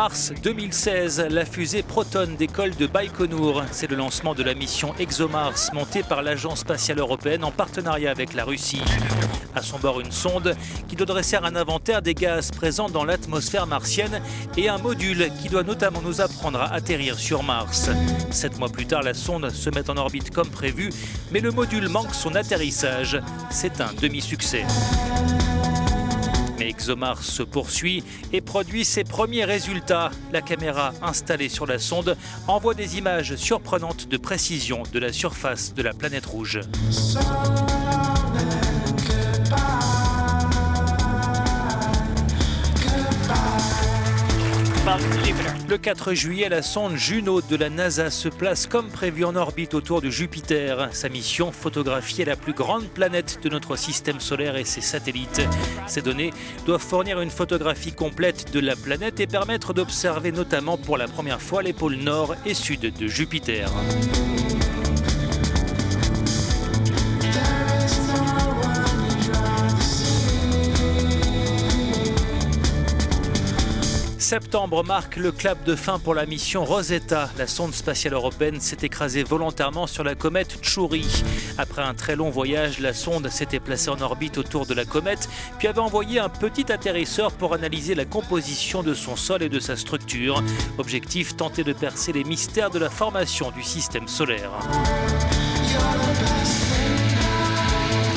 Mars 2016, la fusée Proton décolle de Baïkonour. C'est le lancement de la mission ExoMars montée par l'Agence spatiale européenne en partenariat avec la Russie. À son bord, une sonde qui doit dresser un inventaire des gaz présents dans l'atmosphère martienne et un module qui doit notamment nous apprendre à atterrir sur Mars. 7 mois plus tard, la sonde se met en orbite comme prévu, mais le module manque son atterrissage. C'est un demi-succès. Mais ExoMars se poursuit et produit ses premiers résultats. La caméra installée sur la sonde envoie des images surprenantes de précision de la surface de la planète rouge. Le 4 juillet, la sonde Juno de la NASA se place comme prévu en orbite autour de Jupiter. Sa mission, photographier la plus grande planète de notre système solaire et ses satellites. Ces données doivent fournir une photographie complète de la planète et permettre d'observer notamment pour la première fois les pôles nord et sud de Jupiter. Septembre marque le clap de fin pour la mission Rosetta. La sonde spatiale européenne s'est écrasée volontairement sur la comète Chury. Après un très long voyage, la sonde s'était placée en orbite autour de la comète, puis avait envoyé un petit atterrisseur pour analyser la composition de son sol et de sa structure. Objectif, tenter de percer les mystères de la formation du système solaire.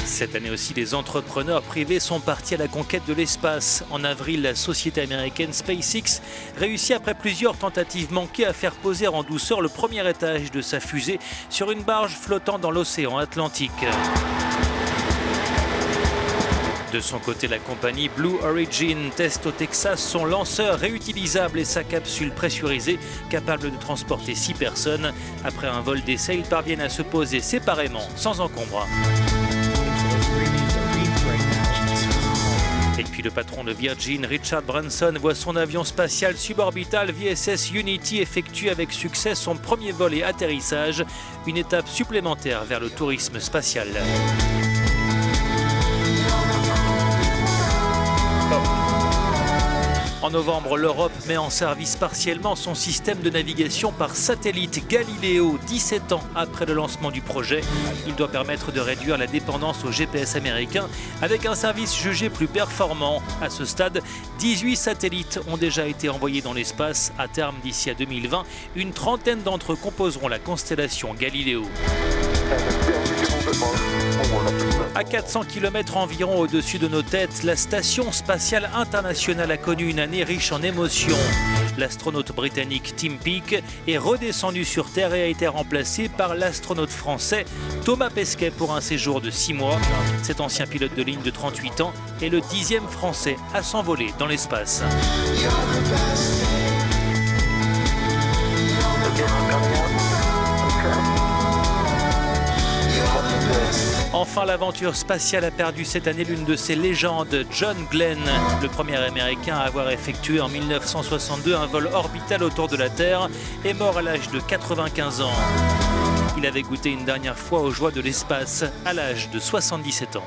Cette année aussi, les entrepreneurs privés sont partis à la conquête de l'espace. En avril, la société américaine SpaceX réussit après plusieurs tentatives manquées à faire poser en douceur le premier étage de sa fusée sur une barge flottant dans l'océan Atlantique. De son côté, la compagnie Blue Origin teste au Texas son lanceur réutilisable et sa capsule pressurisée capable de transporter 6 personnes. Après un vol d'essai, ils parviennent à se poser séparément, sans encombre. Et puis le patron de Virgin, Richard Branson, voit son avion spatial suborbital VSS Unity effectuer avec succès son premier vol et atterrissage, une étape supplémentaire vers le tourisme spatial. En novembre, l'Europe met en service partiellement son système de navigation par satellite Galileo, 17 ans après le lancement du projet. Il doit permettre de réduire la dépendance au GPS américain avec un service jugé plus performant. À ce stade, 18 satellites ont déjà été envoyés dans l'espace. À terme, d'ici à 2020, une trentaine d'entre eux composeront la constellation Galileo. À 400 km environ au-dessus de nos têtes, la Station spatiale internationale a connu une année riche en émotions. L'astronaute britannique Tim Peake est redescendu sur Terre et a été remplacé par l'astronaute français Thomas Pesquet pour un séjour de 6 mois. Cet ancien pilote de ligne de 38 ans est le 10e français à s'envoler dans l'espace. Enfin, l'aventure spatiale a perdu cette année l'une de ses légendes, John Glenn, le premier Américain à avoir effectué en 1962 un vol orbital autour de la Terre, est mort à l'âge de 95 ans. Il avait goûté une dernière fois aux joies de l'espace à l'âge de 77 ans.